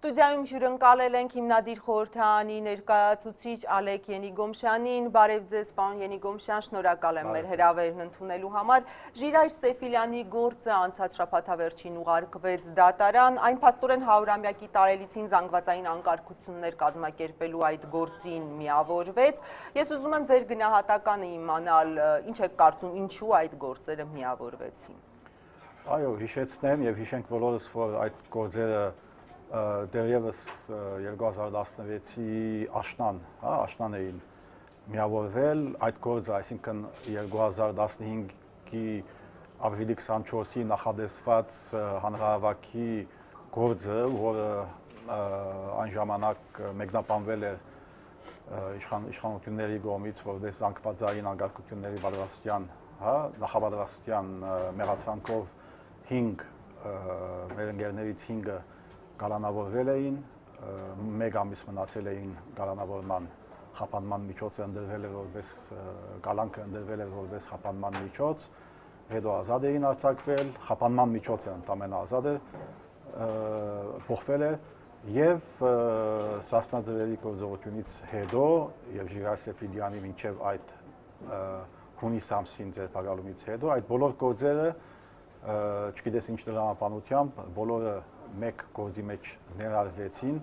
Ստուդիայում հյուրընկալել ենք հիմնադիր խորհրդարանի ներկայացուցիչ Ալեք Ենիգոմշյանին, բարև ձեզ պարոն Ենիգոմշյան, շնորհակալ եմ մեր հրավերն ընդունելու համար։ Ժիրայր Սեֆիլյանի գործը անցած շաբաթավերջին ուղարկվեց դատարան, այն փաստորեն 100-ամյակի տարելիցին զանգվածային անկարգություններ կազմակերպելու այդ գործին միավորվեց։ Ես ուզում եմ ձեր գնահատականը իմանալ, ինչ եք կարծում, ինչու այդ գործերը միավորվեցին։ Այո, հիշեցնեմ եւ հիշենք բոլորս, որ այդ գործերը դեռևս 2016-ի աշնան էին միավորվել, այդ գործը, այսինքն 2015-ի ապրիլի 24-ի նախադեсված հանրահավաքի գործը, որը այն ժամանակ մեկնաբանվել էր իշխանությունների կողմից որպես զանգվածային անկարգությունների պատրաստության, նախապատրաստության մեղադրանքով 5 մեր ընկերներից 5-ը կալանավորվել էին, մեկ ամիս մնացել էին կալանավորման խափանման միջոցը ընդրվել էր որպես կալանքը ընդրվել էր որպես խափանման միջոց, հետո ազատ էին արձակվել, խափանման միջոցը ընդամենը ազատ էր, փոխվել էր եւ Սասնաձորերի գործողությունից հետո եւ Ժիրայր Սեֆիլյանի մինչեւ այդ հունիս ամսին ձերբակալումից հետո այդ բոլոր գործերը չգիտես ինչ դրամապանությամբ բոլորը մեկ գործի մեջ ներառվեցին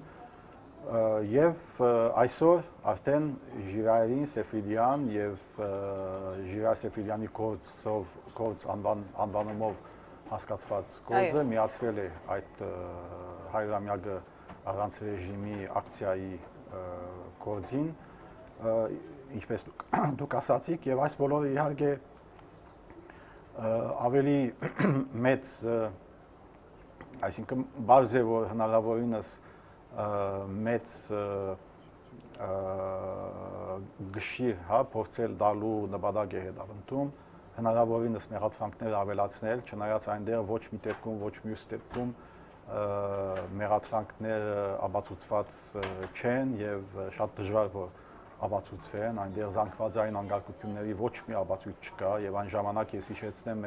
եւ այսօր արդեն Ժիրայրին Սեֆիլյան եւ Ժիրայր Սեֆիլյանի գործ անվանումով հասկացված գործը միացվել է այդ 100-ամյակը առանց ռեժիմի ակցիայի գործին, ինչպես դուք ասացիք, եւ այս բոլորը իհարկե ավելի մեծ, այսինքն բարձ է, որ հնարավորինս մեծ գշիր փորձել տալու նպատակ է հետապնդում, հնարավորինս մեղադրանքները ավելացնել, չնայած այնտեղ ոչ մի դեպքում, ոչ մյուս դեպքում մեղադրանքները ապացուցված չեն եւ շատ դժվար որ ապացուցվեն, այնտեղ զանգվածային անկարգությունների ոչ մի ապացույց չկա եւ այն ժամանակ ես հիշեցնեմ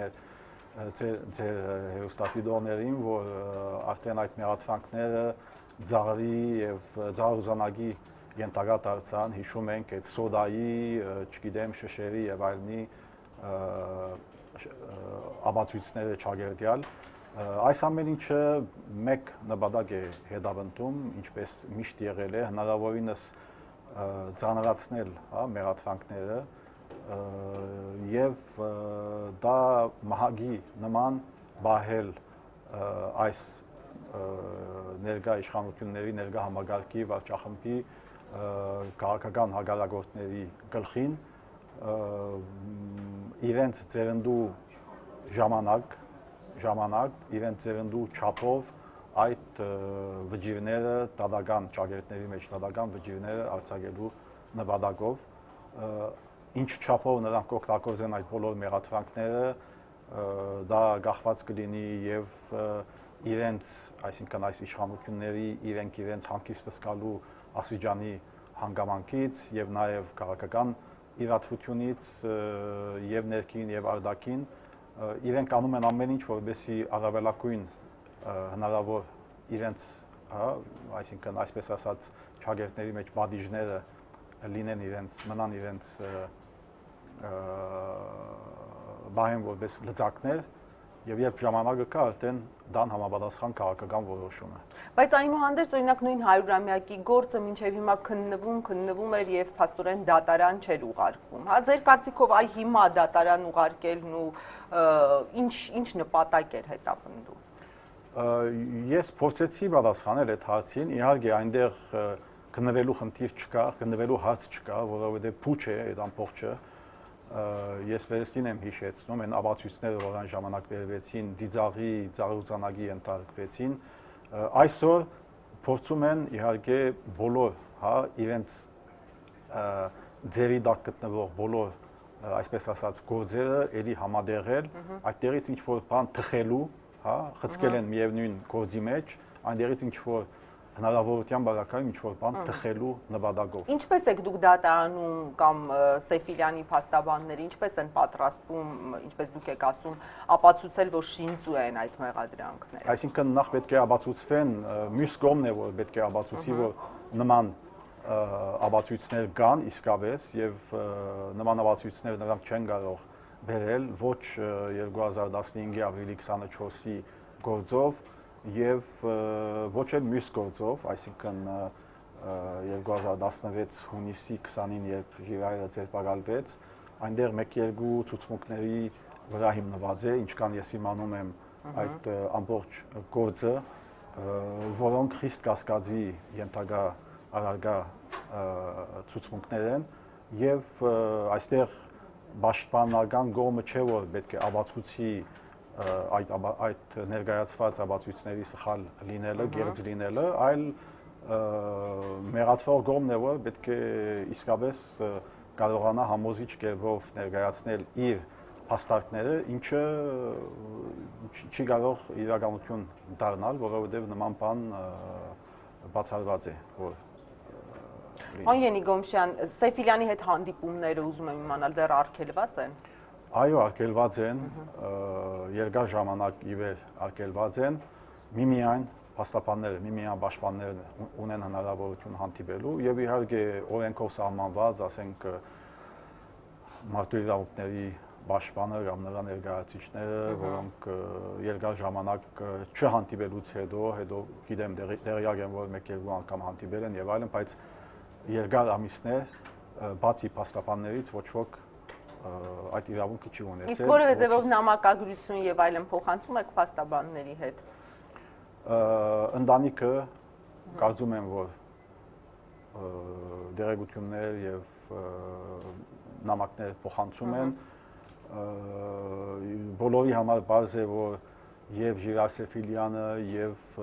ձեր հերոստատիդորներին, որ արդեն այդ մեղադրանքները ծաղրի եւ ծաղրուզանակի ենթակա դարձան, հիշում ենք այդ սոդայի, չգիտեմ, շշերի եւ այլնի ապացույցները չագերտյալ։ Այս ամեն ինչը մեկ նպատակ է հետապնդում, ինչպես միշտ եղել է, հնարավորինս ծանրացնել մեղադրանքները եւ դա մահագի նման բահել այս ներկա իշխանությունների, ներկա համագարկի վարչախմբի քաղաքական հակառակորդների գլխին իրենց ծերնդու ժամանակ, իրենց ծերնդու չափով այդ վճիրները դատական ճակերտների մեջ դատական վճիրները արձակելու նպատակով ինչ չափով նրանք օգտագործեն այդ բոլոր մեղադրանքները դա կախված կլինի եւ իրենց, այսինքն այս իշխանությունների իրենց հանգիստ զգալու աստիճանի հանգամանքից եւ նաեւ քաղաքական իրադրությունից եւ ներքին եւ արտաքին իրենք անում են ամեն ինչ որպեսզի առավելագույն հնարավոր իրենց, այսինքն այսպես ասած ճակերտների մեջ բադիժները լինեն մնան իրենց բահեն որպես լծակներ եւ երբ ժամանակը կա արդեն դան համապատասխան քաղաքական որոշում է։ Բայց այնուհանդերձ օրինակ նույն 100-ամյակի գործը մինչեւ հիմա քննվում էր եւ փաստորեն դատարան չէր ուղարկվում։ Ձեր կարծիքով այ հիմա դատարան ուղարկելն ու ինչ նպատակ էր հետապնդում։ Ես փորձեցի պատասխանել այդ հարցին, իհարկե այնտեղ քննվելու խնդիր չկա, քննվելու հարց չկա, որովհետեւ փուչ է այդ ամբողջը։ Ես վերստին եմ հիշեցնում այն ապացույցները, որ այն ժամանակ վերվեցին, դիծաղի, ծառուծանակի ենթարկվեցին, այսօր փորձում են իհարկե բոլոր, իրենց ձերի տակ գտնվող բոլոր, այսպես ասած, գործերը էլի համադեղել, այդտեղից ինչ որ բան թխելու, խցկել են միևնույն գործի մեջ, այնտեղից ինչ որ հնարավորության բավականին ինչ-որ բան թխելու նպատակով։ Ինչպես եք դուք դատարանում կամ Սեֆիլյանի փաստաբանները, ինչպես են պատրաստվում, ինչպես դուք եք ասում, ապացուցել, որ շինծու են այդ մեղադրանքները։ Այսինքն նախ պետք է ապացուցվեն, մյուս կողմն է, որ պետք է ապացուցի, որ նման ապացույցներ կան իսկապես եւ նման ապացույցներ նրանք չեն կարող բերել ոչ 2015-ի ապրիլի 24-ի գործով եւ ոչ էլ մյուս գործով, այսինքն 2016 հունիսի 20-ին, երբ Ժիրայրը ձերբակալվեց, այնտեղ 1-2 ցուցմունքների վրա հիմնված է, ինչքան ես իմանում եմ այդ ամբողջ գործը, որոնք խիստ կասկածի ենթակա առարգա ցուցմունքներ են եւ այստեղ պաշտպանական կողմը չէ որ պետք է ապացուցի այդ ներկայացված ապացույցների սխալ լինելը, գերձ լինելը, այլ մեղադրող կողմն է որ պետք է իսկապես կարողանա համոզիչ կերպով ներկայացնել իր փաստարկները, ինչը չի կարող իրականություն դառնալ, որովհետև նման բան բացառված է, որ Պարոն Ենիգոմշյան, Սեֆիլյանի հետ հանդիպումները ուզում եմ իմանալ դեռ արգելված են։ Այո, արգելված են, երկար ժամանակ ի վեր արգելված են, միմիայն փաստաբանները, միմիայն պաշտպանները ունեն հնարավորություն հանդիպելու եւ իհարկե օրենքով սահմանված, ասենք մարդու իրավունքների պաշտպանը կամ նրա ներկայացուցիչները, որոնք երկար ժամանակ չհանդիպելուց հետո գիտեմ տեղյակ եմ, որ 1-2 անգամ հանդիպել են եւ այլն, բայց երկար ամիսներ բացի փաստաբաններից ոչ ոք այդ իրավունքը չի ունեցել։ Իսկ որևէ ձևով նամակագրություն եւ այլն փոխանցում եք փաստաբանների հետ։ Ընտանիքը կարծում եմ, որ դերեկություններ եւ նամակներ փոխանցում են։ Բոլորի համար բարձ է, որ եւ Ժիրայր Սեֆիլյանը եւ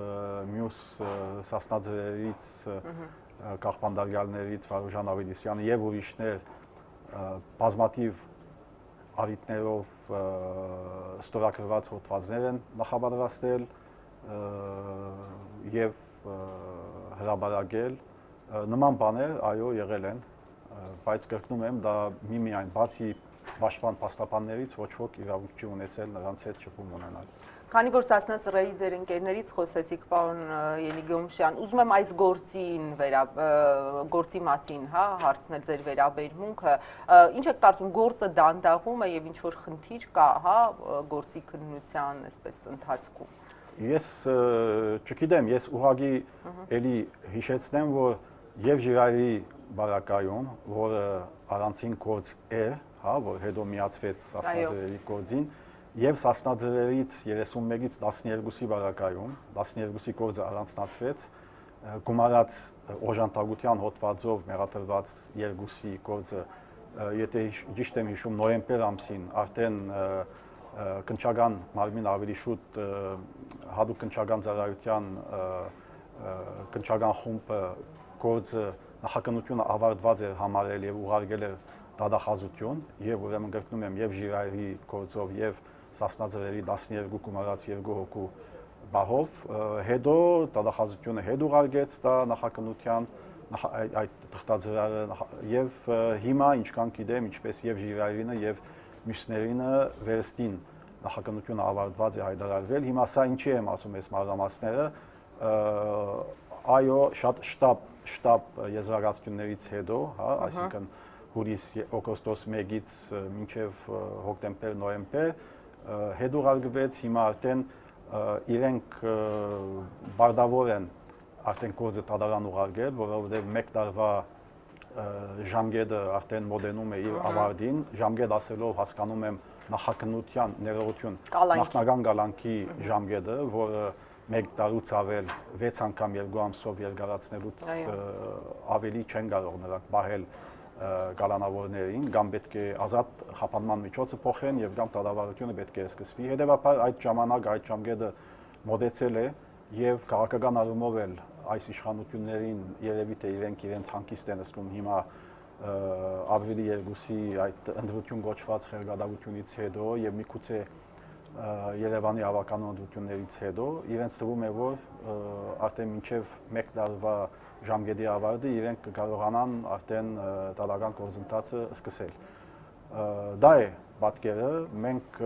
մյուս սասնաձրերից կախպանդարյալներից Վարուժան Ավետիսյանը եւ ուրիշներ բազմաթիվ արիտներով ստորագրված հոդվածներ են նախապատրաստել եւ հրապարակել նման բաներ այո եղել են, բայց կրկնում եմ, դա միմիայն բացի պաշտպան փաստաբաններից ոչ ոք իրավունք չի ունեցել նրանց հետ շփում ունենալ։ Քանի որ Սասնա ծռերի ձեր ընկերներից խոսեցիք, պարոն Ենիգոմշյան, ուզում եմ այս գործի մասին, հարցնել ձեր վերաբերմունքը, ինչ եք կարծում, գործը դանդաղում է եւ ինչ որ խնդիր կա, գործի քննության այսպես ընթացքում։ Ես չգիտեմ, ես ուղղակի էլի հիշեցնեմ, որ եւ Ժիրայրի բարակայում, որը առանցին գործ էր, որ հետո միացվեց Սասնաձրերի գործին, եւ Սասնաձրերից 31-ից 12-ի բարակայում, 12-ի գործը առանցնացվեց, գումարած օժանդակության հոդվածով մեղադրված 2-ի գործը, եթե ճիշտ եմ հիշում, նոյեմբեր ամսին արդեն քննչական մարմին ավելի շուտ հատուկ քննչական ծառայության քննչական խումբը գործը նախաքննությունը ավարտված էր համարել եւ ուղարկել էր դատախազություն եւ ուրեմն կրկնում եմ եւ Ժիրայրի գործով եւ Սասնաձրերի 12 գումարած 2 հոգու բահով հետո դատախազությունը հետ ուղարկեց դա նախաքննության այդ թղթաձրարը եւ հիմա ինչքան գիտեմ ինչպես եւ Ժիրայրինը եւ մյուսներինը վերստին նախաքննությունը ավարտված է հայտարարվել հիմա սա ինչի եմ ասում այս մանրամասները այո շատ շտապ եզրակացություններից հետո այսինքն հուլիս օգոստոս 1-ից մինչև հոկտեմբեր նոյեմբեր հետ ուղարկվեց հիմա արդեն իրենք բարդավոր են արդեն գործը դատարան ուղարկել որովհետև 1 տարվա ժամկետը արդեն մոտենում է իր ավարտին ժամկետ ասելով հասկանում եմ նախաքննության ներողություն նախնական կալանքի ժամկետը որը 1 տարուց ավել 6 անգամ 2 ամսով երկարացնելուց ավելի չեն կարող նրանք պահել կալանավորներին կամ պետք է ազատ խափանման միջոցը փոխեն եւ կամ դատավարությունը պետք է սկսվի հետեւաբար այդ ժամանակ այդ ժամկետը մոտեցել է եւ քաղաքական առումով էլ այս իշխանություններին երևի թե իրենց հանգիստ են զգում հիմա ապրիլի 2-ի այդ ընդրություն գոչված խելգարությունից հետո եւ միգուցե Երևանի ավականու ընդդություններից հետո իրենց թվում է, որ արդեն մինչև 1 տարվա ժամկետի ավարտը իրենք կկարողանան արդեն դատական գործընթացը սկսել։ Դա է պատկերը, մենք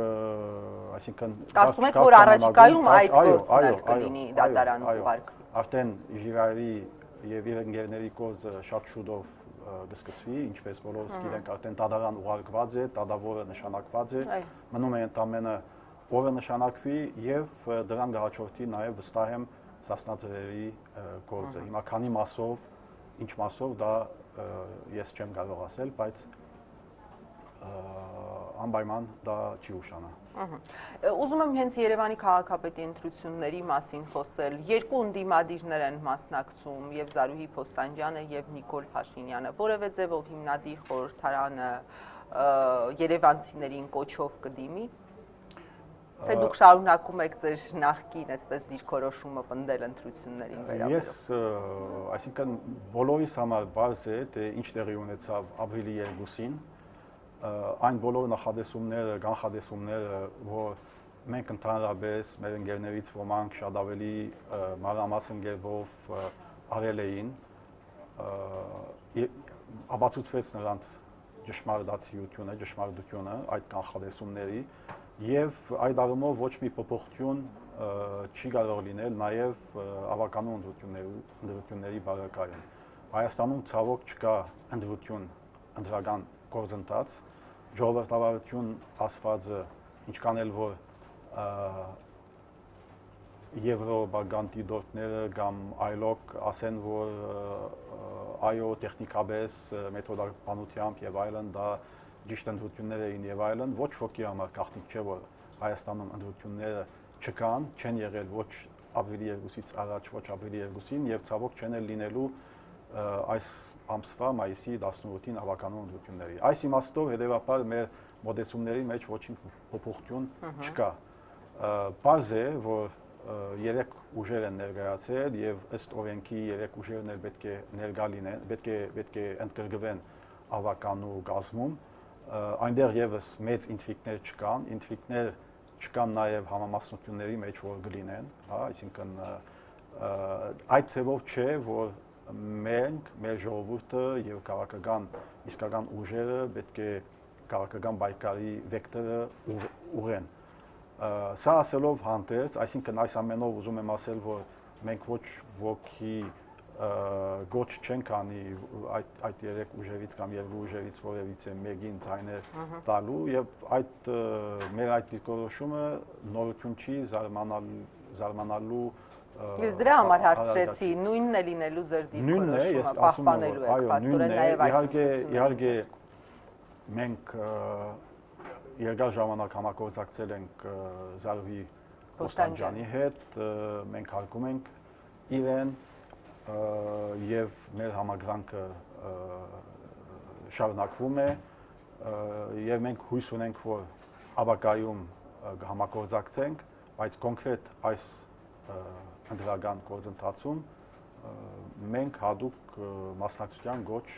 այսինքն կարծում եք, որ առաջիկայում այդ գործն էլ կլինի դատարան ուղարկվի։ Արդեն Ժիրայրի եւ իր ընկերների կողմը շատ շուտով կսկսվի, ինչպես բոլորս գիտենք, արդեն դատարան ուղարկված է, դատավորը նշանակված է, մնում է ընդամենը օրը նշանակվի եւ դրան գահաճորդի նաեւ վստահ եմ Սասնաձրերի գործը։ Հիմա քանի մասով, ինչ մասով դա ես չեմ կարող ասել, բայց անպայման դա չի ուշանա։ Ուզում եմ հենց Երևանի քաղաքապետի ընտրությունների մասին խոսել։ Երկու ընդդիմադիրներ են մասնակցում, եւ Զարուհի Փոստանջյանը եւ Նիկոլ Փաշինյանը։ Որևէ ձևով հիմնադիր խորհրդարանը երևանցիներին կոչով կդիմի։ Թե դուք շարունակում եք ձեր նախկին այսպես դիրքորոշումը պնդել ընտրություններին վերաբերող։ Ես, այսինքն բոլորիս համար բարձ է, թե ինչ տեղի ունեցավ ապրիլի 2-ին, այն բոլոր նախադեсումները, կանխադեсումները, որ մենք ընդհանրապես մեր ընկերներից ոմանք շատ ավելի մանրամասն կերպով արել էին, ապացուցվեց նրանց ճշմարտությունը այդ կանխադեсումների եւ այդ առումով ոչ մի փոփոխություն չի կարող լինել նաեւ ավականու ընդդիմությունների բաղակայում։ Հայաստանում ցավոք չկա ընդդիմական գործընթաց, ժողովրդավարություն ասվածը, ինչքան էլ որ եվրոպական դիտորդները կամ այլոք ասեն, որ այո, տեխնիկապես, մեթոդաբանությամբ եւ այլն դա ճիշտ ընդդիմություններ էին եւ այլն, ոչ ոքի համար գաղտնիք չէ, որ Հայաստանում ընդդիմությունները չկան, չեն եղել ոչ ապրիլի 2-ից առաջ, ոչ ապրիլի 2-ին եւ ցավոք չեն էլ լինելու այս ամսվա մայիսի 18-ին ավականու ընդդիմությունների։ Այս իմաստով հետեւաբար մեր մոդեցումների մեջ ոչինչ փոփոխություն չկա։ Պարզ է, որ 3 ուժեր են ներկայացել եւ ըստ օրենքի 3 ուժերն էլ պետք է ներկա լինեն, պետք է ընդգրկվեն ավականու կազմում։ Այնտեղ եւս մեծ ինտրիգներ չկան նաեւ համամասնությունների մեջ, որ կլինեն, հա, այսինքն այդ ձևով չէ, որ մենք, մեր ժողովուրդը եւ քաղաքական իսկական ուժերը պետք է քաղաքական բայկարի վեկտորը ուղեն։ Սա ասելով հանդերձ, այսինքն այս ամենով ուզում եմ ասել, որ մենք ոչ ոքի գոչ չենք անի այդ 3 ուժերից կամ 2 ուժերից որևիցե մեկին ձայներ տալու եւ մեր այդ դիրքորոշումը նորություն չի, զարմանալու Ես դրա համար հարցրեցի, նույնն է լինելու ձեր դիրքորոշումը, պահպանելու եք, փաստորեն նաեւ այս իհարկե մենք երկար ժամանակ համագործակցել ենք Զարուհի Փոստանջյանի հետ, մենք հարգում ենք իրեն եւ մեր համագրանքը շարունակվում է եւ մենք հույս ունենք, որ ապագայում համագործակցենք, բայց կոնկրետ այս ընդդիմական գործընթացում մենք հատուկ մասնակցության գոչ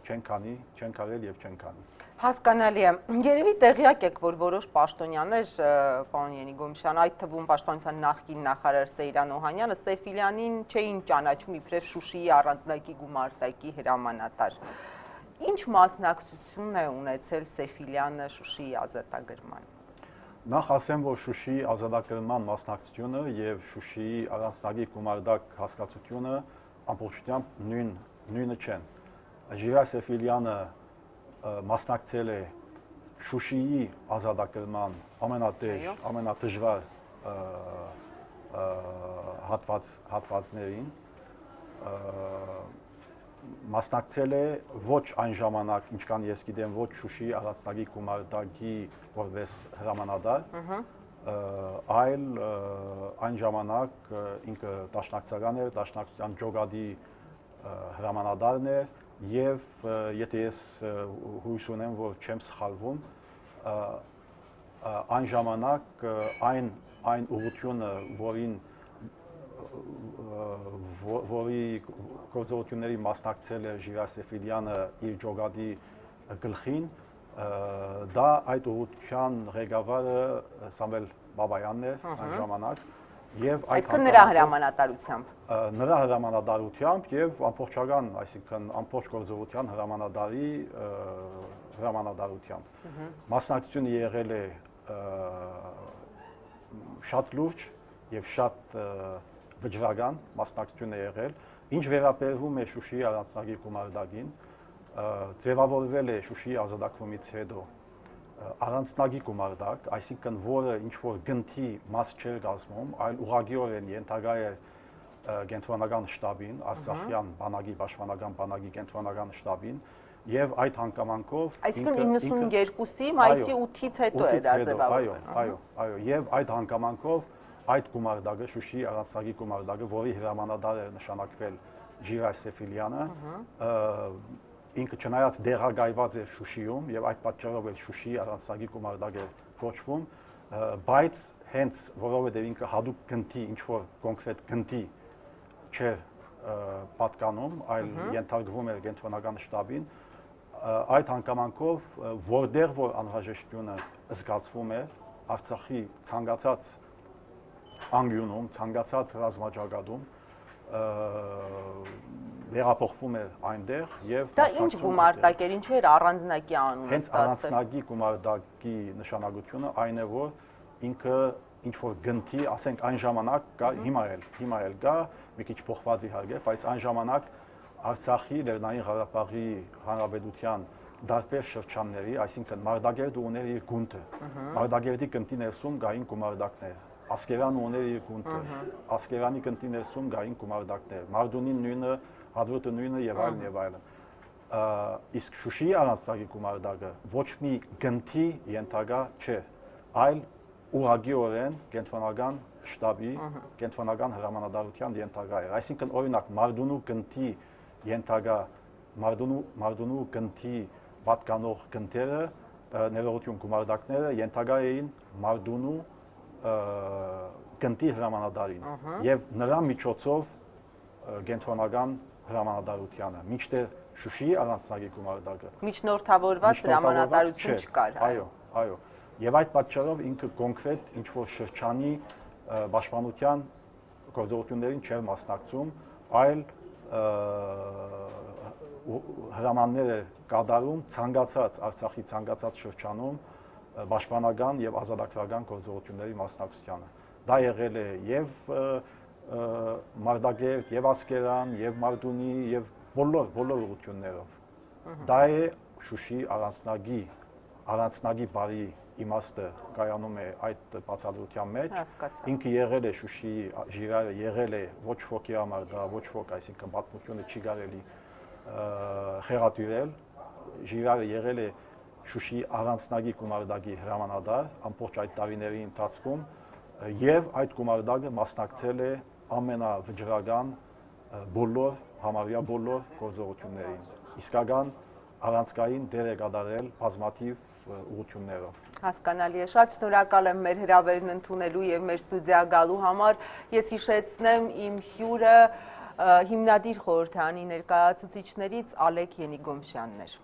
չենք արել եւ չենք անի։ Հասկանալի է։ Երևի տեղյակ եք, որ որոշ պաշտոնյաներ, պարոն Ենիգոմշյան, այդ թվում պաշտպանության նախկին նախարար Սեյրան Օհանյանը Սեֆիլյանին չէին ճանաչում իբրև Շուշիի առանձնակի գումարտակի հրամանատար։ Ինչ մասնակցություն է ունեցել Սեֆիլյանը Շուշիի ազատագրման։ Նախ ասեմ, որ Շուշիի ազատագրման մասնակցությունը եւ Շուշիի առանձնակի գումարտակ հասկացությունը ամբողջությամբ նույնը չեն։ Ժիրայր Սեֆիլյանը մասնակցել է Շուշիի ազատագրման ամենադժվար հատվածներին, մասնակցել է ոչ այն ժամանակ, ինչքան ես գիտեմ, ոչ Շուշիի առանձնակի գումարտակի որպես հրամանատար, այլ այն ժամանակ ինքը դաշնակցական էր, դաշնակցության ջոկատի հրամանատարն էր եւ եթե ես հույս ունեմ, որ չեմ սխալվում, այն ժամանակ այն ուղղությունը, որի գործողությունների մասնակցել է Ժիրայր Սեֆիլյանը իր ջոկատի գլխին, Դա այդ ուղղության ղեկավարը Սամվել Բաբայանն էր այն ժամանակ եւ այսինքն նրա հրամանատարությամբ նրա հրամանատարությամբ եւ ամբողջական, այսինքն ամբողջ գործողության հրամանատարությամբ մասնակցությունը եղել է շատ լուրջ եւ շատ վճռական մասնակցություն է եղել, ինչ վերաբերվում է Շուշիի առանցնագիր գումարտակին, ձևավորվել է Շուշիի ազատագրումից հետո առանցնագիր գումարտակ, այսինքն որը ինչ որ գնթի մաս չէր կազմում, այլ ուղղակիորեն ենթակա է կենտրոնական շտաբին, Արցախյան բանակի պաշտպանական բանակի կենտրոնական շտաբին եւ այդ հանգամանքով այսինքն 92-ի մայիսի 8-ից հետո է դա ձևավորվել։ Այո, եւ այդ հանգամանքով այդ գումարտակը Շուշիի առանցնագիր գումարտակը, որի հրամանատար էր նշանակվել Ժիրայր Սեֆիլյանը, ինքը չնայած դեղագայված էր Շուշիում եւ այդ պատճառով էլ Շուշիի առանցնագիր գումարտակ է կոչվում, բայց հենց որովհետեւ ինքը հadoop գնթի ինչ որ կոնկրետ գնթի չէր պատկանում, այլ ենթարկվում էր կենտրոնական շտաբին, այդ հանգամանքով որտեղ որ անհրաժեշտությունը զգացվում է Արցախի ցանկացած անկյունում, ցանկացած ռազմաճակատում վերափոխվում է այնտեղ եւ դա ինչ գումարտակ էր, ինչ էր առանձնակի անունը հենց առանձնակի գումարտակի նշանակությունը այն է, որ ինքը ինչ որ գնթի, ասենք այն ժամանակ կա, հիմա էլ կա, մի քիչ փոխված իհարկե, բայց այն ժամանակ Արցախի Լեռնային Ղարաբաղի Հանրապետության դարբեր շրջանների, այսինքն Մարտակերտը ուներ իր գունտը, Մարտակերտի գնտի ներսում կային գումարտակներ, Ասկերանը ուներ իր գունտը, Ասկերանի գնտի ներսում կային գումարտակներ, Մարդունին նույնը, Հադրութը նույնը եւ այլն եւ այլն։ Իսկ Շուշիի առանցնագիր գումարտակը ոչ մի գնթի ենթակա չէ, այլ ուղղակիորեն կենտրոնական շտաբի, կենտրոնական հրամանատարության ենթակա էր։ Այսինքն օրինակ Մարդունու գնթի ենթակա Մարդունու գնթի պատկանող գնթերը, ներողություն գումարտակները ենթակա էին Մարդունու գնտի հրամանատարին եւ նրա միջոցով կենտրոնական հրամանատարությանը, մինչդեռ Շուշիի առանցնագիր գումարտակը միջնորդավորված հրամանատարություն չկար։ Այո։ Եվ այդ պատճառով ինքը կոնկրետ ինչ որ շրջանի պաշտպանության գործողություններին չէր մասնակցում, այլ հրամաններ էր կատարում ցանկացած Արցախի ցանկացած շրջանում պաշտպանական եւ ազատագրական գործողությունների մասնակցությանը։ Դա եղել է եւ Մարտակերտ, եւ Ասկերան, եւ Մարդունի, եւ բոլոր ուղղություններով։ Դա է Շուշիի առանցնագի բարի իմաստը կայանում է այդ բացատրության մեջ։ Ինքը եղել է Շուշիի Ժիրայրը եղել է ոչ ոքի համար, դա ոչ ոք, այսինքն պատմությունը չի կարելի խեղաթյուրել։ Ժիրայրը եղել է Շուշիի առանցնագի գումարտակի հրամանատար ամբողջ այդ տարիների ընթացքում եւ այդ գումարտակը մասնակցել է ամենավճռական համարյա բոլոր գործողություններին։ Իսկական առանցքային դեր է կատարել բազմաթիվ ուղղություններով։ Հասկանալի է, շատ շնորհակալ եմ մեր հրավերն ընդունելու եւ մեր ստուդիա գալու համար։ Ես հիշեցնեմ իմ հյուրը հիմնադիր խորհրդարանի ներկայացուցիչներից Ալեք Ենիգոմշյանն էր։